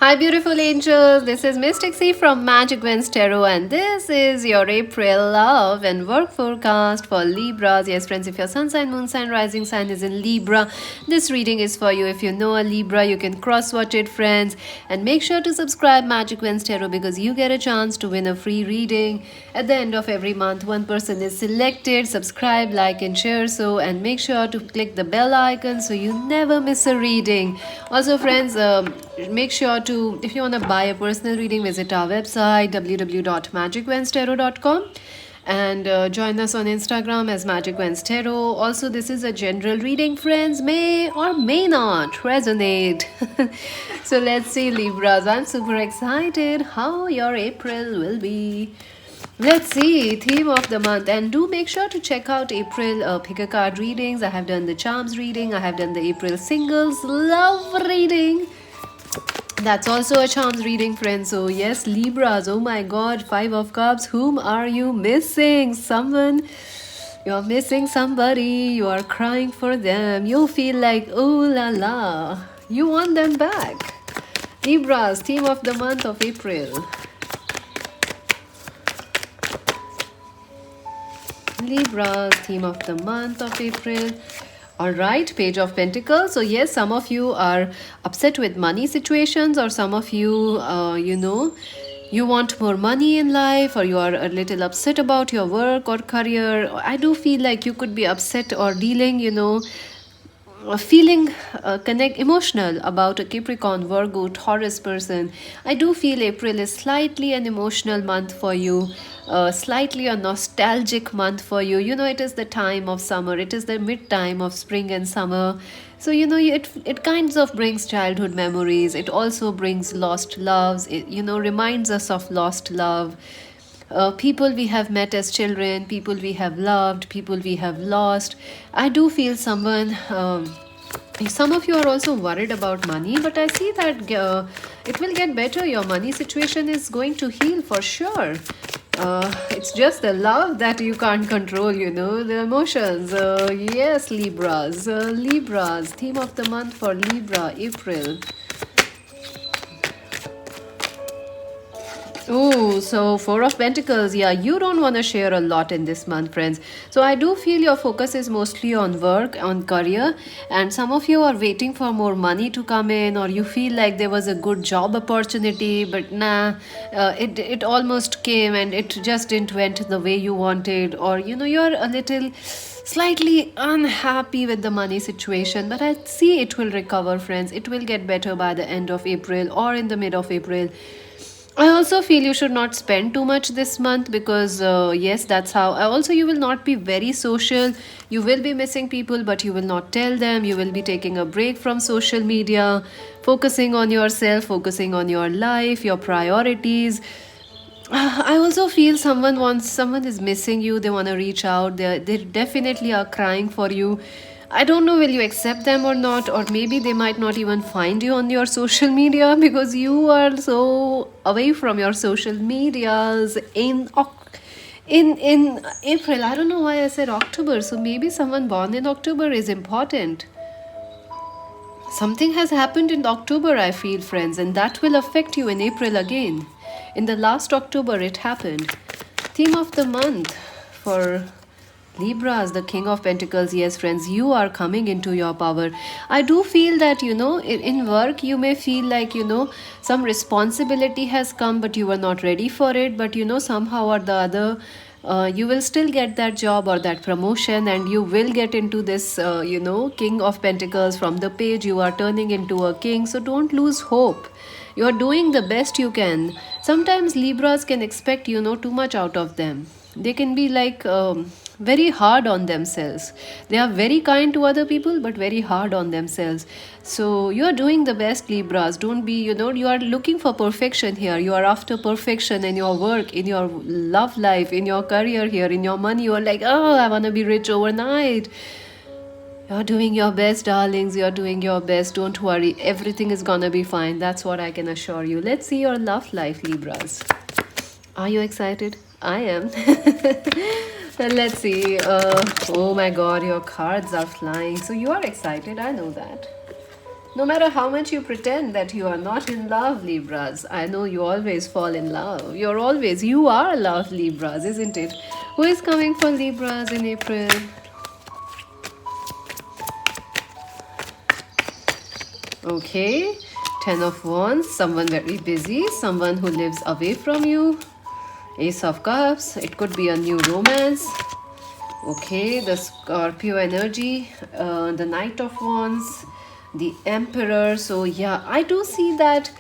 Hi, beautiful angels. This is Mystic C from Magic Wins Tarot, and this is your April love and work forecast for Libras. Yes, friends, if your sun sign, moon sign, rising sign is in Libra, this reading is for you. If you know a Libra, you can cross watch it, friends, and make sure to subscribe Magic Wins Tarot because you get a chance to win a free reading at the end of every month. One person is selected. Subscribe, like, and share and make sure to click the bell icon so you never miss a reading. Also, friends, make sure to, if you want to buy a personal reading, visit our website www.magicwednestarot.com and join us on Instagram as Magic Wednesday Tarot. Also, this is a general reading, friends, may or may not resonate. So let's see, Libras. I'm super excited how your April will be. Let's see, theme of the month, and do make sure to check out April pick a card readings. I have done the charms reading, I have done the April singles love reading. That's also a charms reading, friends. So yes, Libras, oh my god, 5 of Cups. Whom are you missing? Someone. You're missing somebody. You are crying for them. You feel like, oh la la, you want them back. Libras, theme of the month of April. Libras, theme of the month of April. All right, Page of Pentacles. So yes, some of you are upset with money situations, or some of you, you want more money in life, or you are a little upset about your work or career. I do feel like you could be upset or dealing, feeling connect emotional about a Capricorn, Virgo, Taurus person. I do feel April is slightly an emotional month for you, slightly a nostalgic month for you. It is the time of summer, it is the mid time of spring and summer. So it kinds of brings childhood memories. It also brings lost loves. It reminds us of lost love, people we have met as children, people we have loved, people we have lost. I do feel someone. Some of you are also worried about money, but I see that it will get better. Your money situation is going to heal for sure. It's just the love that you can't control, the emotions. Yes, Libras. Libras, theme of the month for Libra, April. Oh, so Four of Pentacles. Yeah, you don't want to share a lot in this month, friends. So I do feel your focus is mostly on work, on career, and some of you are waiting for more money to come in, or you feel like there was a good job opportunity, but nah, it almost came and it just didn't went the way you wanted, or you're a little slightly unhappy with the money situation, but I see it will recover, friends. It will get better by the end of April or in the mid of April. I also feel you should not spend too much this month because, yes, that's how. Also, you will not be very social. You will be missing people, but you will not tell them. You will be taking a break from social media, focusing on yourself, focusing on your life, your priorities. I also feel someone is missing you. They want to reach out. They definitely are crying for you. I don't know will you accept them or not, or maybe they might not even find you on your social media because you are so away from your social medias in April. I don't know why I said October. So maybe someone born in October is important. Something has happened in October, I feel, friends, and that will affect you in April again. In the last October, it happened. Theme of the month for Libras, the King of Pentacles. Yes, friends, you are coming into your power. I do feel that, in work, you may feel like, some responsibility has come, but you were not ready for it. But, somehow or the other, you will still get that job or that promotion, and you will get into this, King of Pentacles. From the page, you are turning into a king. So don't lose hope. You are doing the best you can. Sometimes Libras can expect, too much out of them. They can be like very hard on themselves. They are very kind to other people, but very hard on themselves. So you are doing the best, Libras. Don't be, you are looking for perfection here. You are after perfection in your work, in your love life, in your career here, in your money. You are like, oh, I want to be rich overnight. You're doing your best, darlings. You're doing your best. Don't worry. Everything is gonna be fine. That's what I can assure you. Let's see your love life, Libras. Are you excited? I am. Let's see. Oh my god, your cards are flying. So you are excited. I know that. No matter how much you pretend that you are not in love, Libras, I know you always fall in love. You are love, Libras, isn't it? Who is coming for Libras in April? Okay, Ten of Wands, someone very busy, someone who lives away from you. Ace of Cups, it could be a new romance. Okay, the Scorpio energy, the Knight of Wands, the Emperor. So yeah, I do see that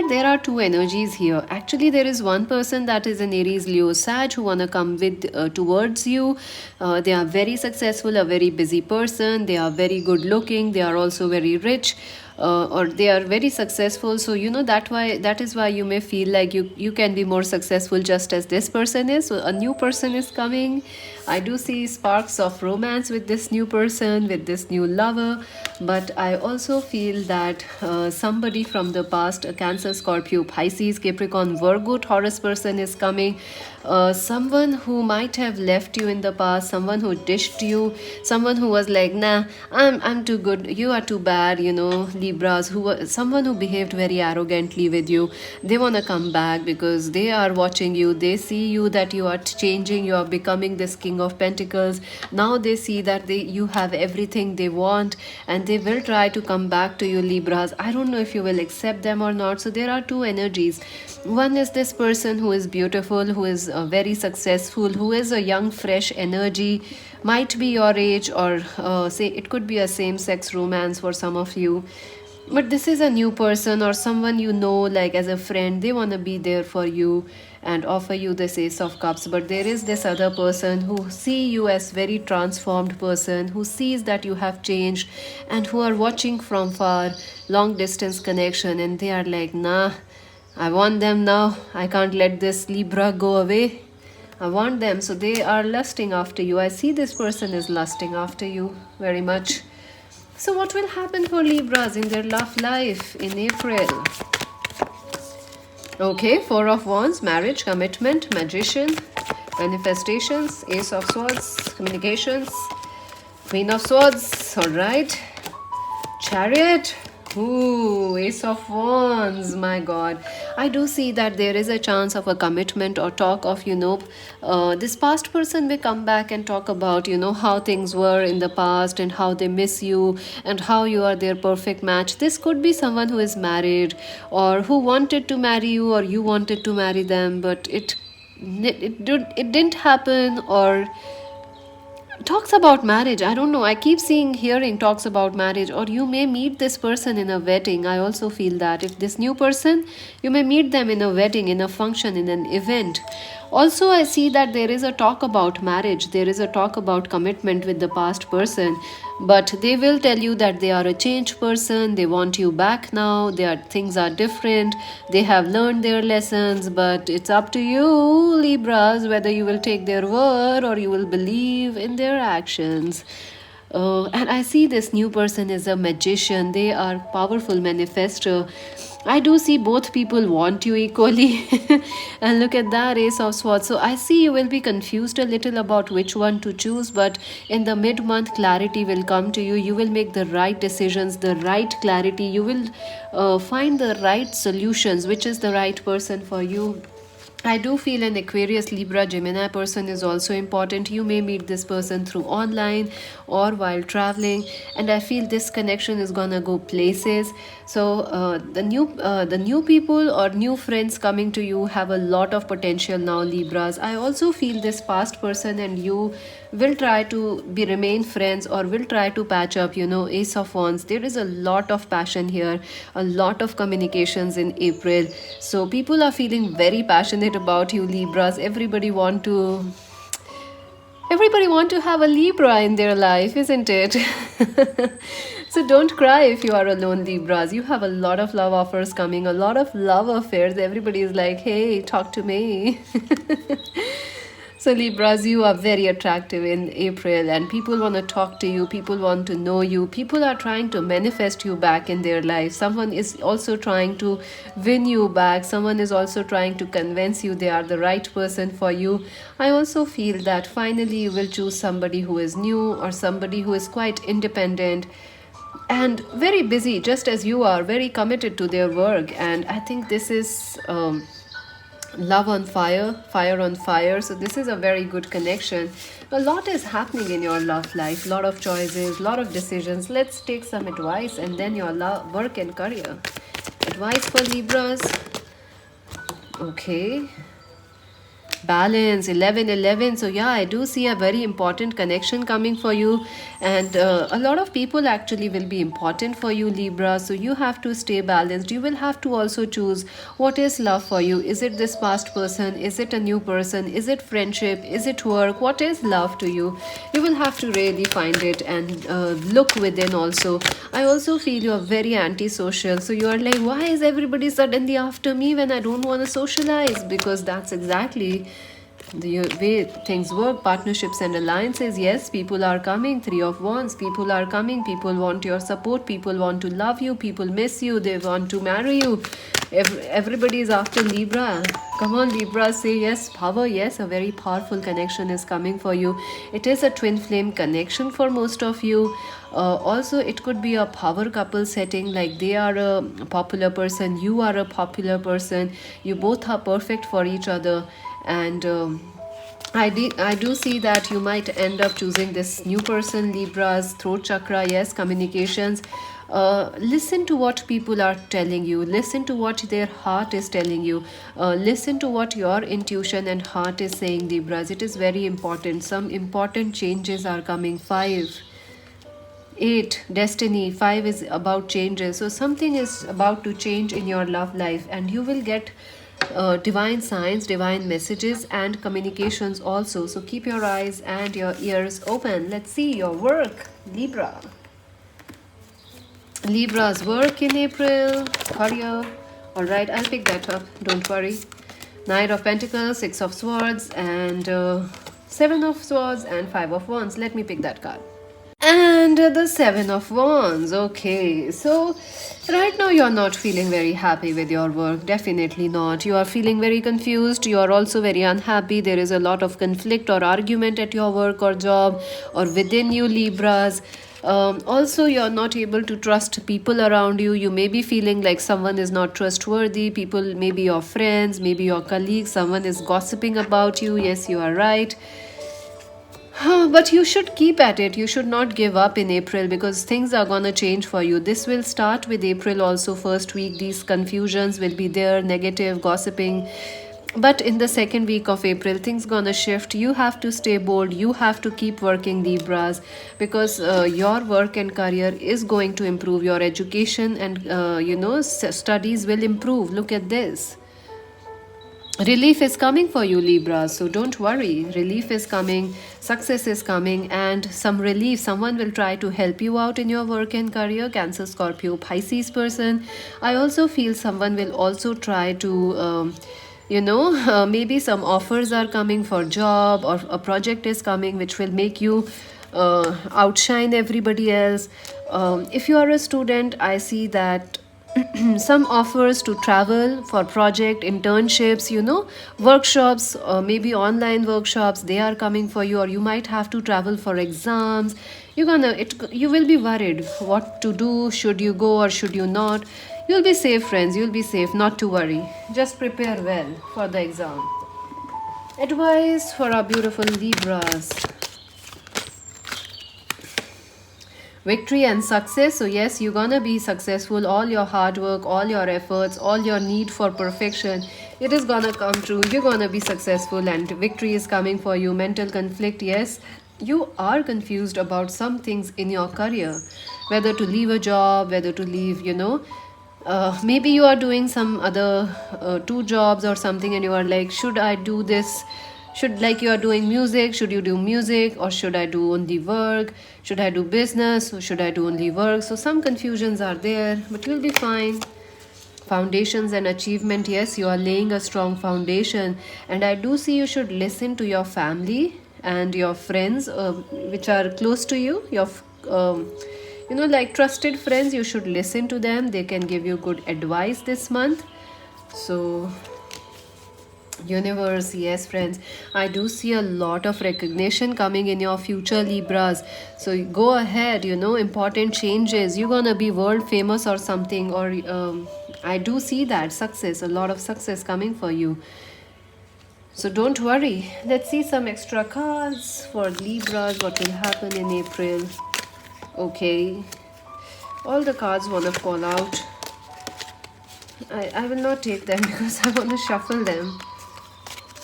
there are two energies here. Actually, there is one person that is an Aries, Leo, Sag who wanna come with towards you. They are very successful, a very busy person. They are very good looking. They are also very rich. Or they are very successful, so that is why you may feel like you can be more successful just as this person is. So a new person is coming. I do see sparks of romance with this new person, with this new lover, but I also feel that somebody from the past, a Cancer, Scorpio, Pisces, Capricorn, Virgo, Taurus person is coming. Someone who might have left you in the past, someone who dished you, someone who was like, nah, I'm too good, you are too bad, Libras, someone who behaved very arrogantly with you. They want to come back because they are watching you. They see you that you are changing, you are becoming this King of Pentacles. Now they see that you have everything they want, and they will try to come back to you, Libras. I don't know if you will accept them or not. So there are two energies. One is this person who is beautiful, who is very successful, who is a young fresh energy, might be your age, or say it could be a same sex romance for some of you. But this is a new person or someone like as a friend. They want to be there for you and offer you this Ace of Cups. But there is this other person who see you as very transformed person, who sees that you have changed, and who are watching from far, long distance connection, and they are like, nah, I want them now. I can't let this Libra go away. I want them. So they are lusting after you. I see this person is lusting after you very much. So what will happen for Libras in their love life in April? Okay, Four of Wands, marriage, commitment, magician, manifestations, Ace of Swords, communications, Queen of Swords, all right, Chariot. Ooh, Ace of Wands, my God. I do see that there is a chance of a commitment or talk of, this past person may come back and talk about, how things were in the past and how they miss you and how you are their perfect match. This could be someone who is married or who wanted to marry you or you wanted to marry them, but it didn't happen, or talks about marriage. I don't know, I keep hearing talks about marriage, or you may meet this person in a wedding. I also feel that if this new person, you may meet them in a wedding, in a function, in an event. Also, I see that there is a talk about marriage, there is a talk about commitment with the past person, but they will tell you that they are a changed person. They want you back now. Things are different. They have learned their lessons, but it's up to you, Libras, whether you will take their word or you will believe in their actions. And I see this new person is a magician. They are powerful manifester. I do see both people want you equally. And look at that Ace of Swords. So I see you will be confused a little about which one to choose, but in the mid-month clarity will come to you. You will make the right decisions, the right clarity. You will find the right solutions, which is the right person for you. I do feel an Aquarius, Libra, Gemini person is also important. You may meet this person through online or while traveling, and I feel this connection is gonna go places. So the new people or new friends coming to you have a lot of potential now, Libras. I also feel this past person and you will try to remain friends or will try to patch up. Ace of Wands, there is a lot of passion here, a lot of communications in April. So people are feeling very passionate about you, Libras. Everybody want to have a Libra in their life, isn't it? So don't cry if you are alone, Libras. You have a lot of love offers coming, a lot of love affairs. Everybody is like, hey, talk to me. So, Libras, you are very attractive in April, and people want to talk to you, people want to know you, people are trying to manifest you back in their life. Someone is also trying to win you back, someone is also trying to convince you they are the right person for you. I also feel that finally you will choose somebody who is new or somebody who is quite independent and very busy, just as you are, very committed to their work. And I think this is. Love on fire, fire on fire. So this is a very good connection. A lot is happening in your love life, lot of choices, lot of decisions. Let's take some advice and then your love, work and career. Advice for Libras. Okay, balance 11 11. So yeah, I do see a very important connection coming for you, and a lot of people actually will be important for you, Libra. So you have to stay balanced. You will have to also choose what is love for you. Is it this past person? Is it a new person? Is it friendship? Is it work? What is love to you? You will have to really find it and look within also. I also feel you are very antisocial. So you are like, why is everybody suddenly after me when I don't want to socialize? Because that's exactly the way things work. Partnerships and alliances, yes, people are coming. Three of Wands, people are coming. People want your support, people want to love you, people miss you, they want to marry you. Everybody is after Libra. Come on, Libra, say yes. Power, yes, a very powerful connection is coming for you. It is a twin flame connection for most of you. Also, it could be a power couple setting, like they are a popular person, you are a popular person, you both are perfect for each other. And I do see that you might end up choosing this new person, Libras. Throat chakra, yes, communications. Listen to what people are telling you, listen to what their heart is telling you, listen to what your intuition and heart is saying, Libras. It is very important. Some important changes are coming. 5 8 destiny. 5 is about changes, so something is about to change in your love life, and you will get divine signs, divine messages and communications also. So keep your eyes and your ears open. Let's see your work, Libra. Libra's work in April, career. All right, I'll pick that up, don't worry. Knight of Pentacles, Six of Swords, and Seven of Swords, and Five of Wands. Let me pick that card. And the Seven of Wands. Okay, so right now you're not feeling very happy with your work. Definitely not. You are feeling very confused. You are also very unhappy. There is a lot of conflict or argument at your work or job or within you, Libras. Also, you're not able to trust people around you. You may be feeling like someone is not trustworthy. People, maybe your friends, maybe your colleagues, someone is gossiping about you. Yes, you are right. But you should keep at it. You should not give up in April, because things are gonna change for you. This will start with April also. First week, these confusions will be there, negative gossiping. But in the second week of April, things gonna shift. You have to stay bold. You have to keep working, Libras, because your work and career is going to improve. Your education and studies will improve. Look at this. Relief is coming for you, Libra, so don't worry. Relief is coming, success is coming, and some relief. Someone will try to help you out in your work and career. Cancer, Scorpio, Pisces person. I also feel someone will also try to maybe some offers are coming for job, or a project is coming which will make you outshine everybody else. If you are a student, I see that some offers to travel for project, internships, workshops, maybe online workshops, they are coming for you. Or you might have to travel for exams. You will be worried what to do. Should you go or should you not? You'll be safe, friends. You'll be safe, not to worry. Just prepare well for the exam. Advice for our beautiful Libras. Victory and success. So yes, you're gonna be successful. All your hard work, all your efforts, all your need for perfection, it is gonna come true. You're gonna be successful and victory is coming for you. Mental conflict, yes, you are confused about some things in your career, whether to leave a job, whether to leave, maybe you are doing some other 2 jobs or something, and you are like, should I do this? Like you are doing music, should you do music, or should I do only work? Should I do business, or should I do only work? So some confusions are there, but you'll be fine. Foundations and achievement, yes, you are laying a strong foundation. And I do see you should listen to your family and your friends, which are close to you, like trusted friends. You should listen to them. They can give you good advice this month. So universe, yes friends, I do see a lot of recognition coming in your future, Libras. So go ahead, important changes. You're gonna be world famous or something, or I do see that success, a lot of success coming for you. So don't worry. Let's see some extra cards for Libras. What will happen in April? Okay, all the cards want to fall out. I will not take them because I want to shuffle them.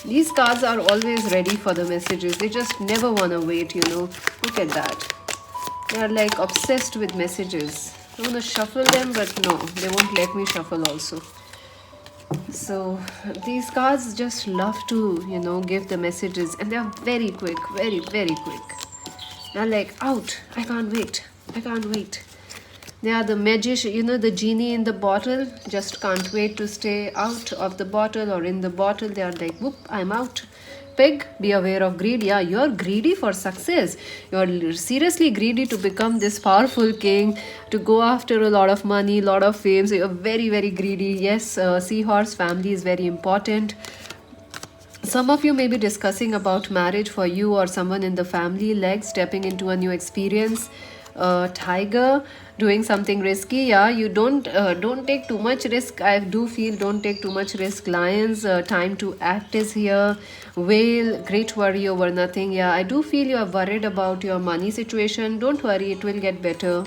These cards are always ready for the messages. They just never want to wait, Look at that. They are like obsessed with messages. I want to shuffle them, but no, they won't let me shuffle also. So these cards just love to, give the messages, and they are very quick, very, very quick. They're like, out, I can't wait. They are the magician, the genie in the bottle, just can't wait to stay out of the bottle or in the bottle. They are like, whoop, I'm out. Pig, be aware of greed. Yeah, you're greedy for success. You're seriously greedy to become this powerful king, to go after a lot of money, lot of fame. So you're very, very greedy. Yes, seahorse family is very important. Some of you may be discussing about marriage for you or someone in the family, like stepping into a new experience. Tiger, doing something risky. Yeah, you don't take too much risk. I do feel don't take too much risk. Lions, time to act is here. Whale, great worry over nothing. Yeah, I do feel you are worried about your money situation. Don't worry, it will get better.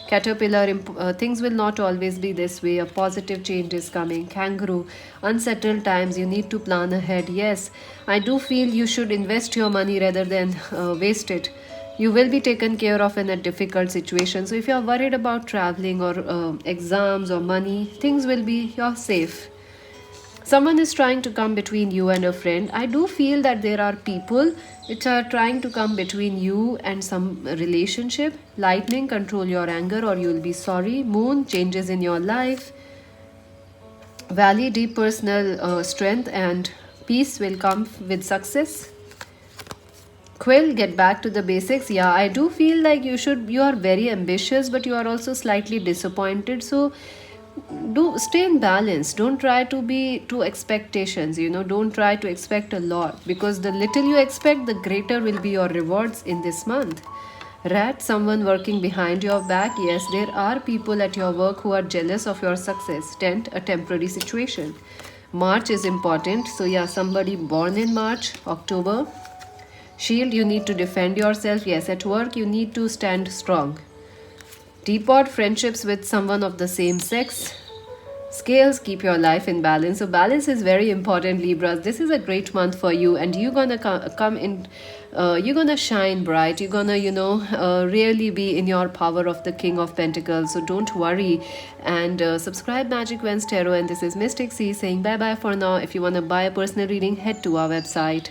Caterpillar, things will not always be this way. A positive change is coming. Kangaroo, unsettled times, you need to plan ahead. Yes, I do feel you should invest your money rather than waste it. You will be taken care of in a difficult situation. So if you are worried about traveling or exams or money, things will be, you're safe. Someone is trying to come between you and a friend. I do feel that there are people which are trying to come between you and some relationship. Lightning, control your anger or you'll be sorry. Moon, changes in your life. Valley, deep personal strength and peace will come with success. Quill, get back to the basics. Yeah, I do feel like you are very ambitious, but you are also slightly disappointed. So do stay in balance. Don't try to be too expectations, don't try to expect a lot, because the little you expect, the greater will be your rewards in this month. Rat, someone working behind your back. Yes, there are people at your work who are jealous of your success. Tent, a temporary situation. March is important. So yeah, somebody born in March, October. Shield, you need to defend yourself. Yes, at work, you need to stand strong. Teapot, friendships with someone of the same sex. Scales, keep your life in balance. So balance is very important, Libras. This is a great month for you, and you're gonna come in. You're gonna shine bright. You're gonna, really be in your power of the King of Pentacles. So don't worry, and subscribe Magic Wens Tarot. And this is Mystic C saying bye bye for now. If you wanna buy a personal reading, head to our website.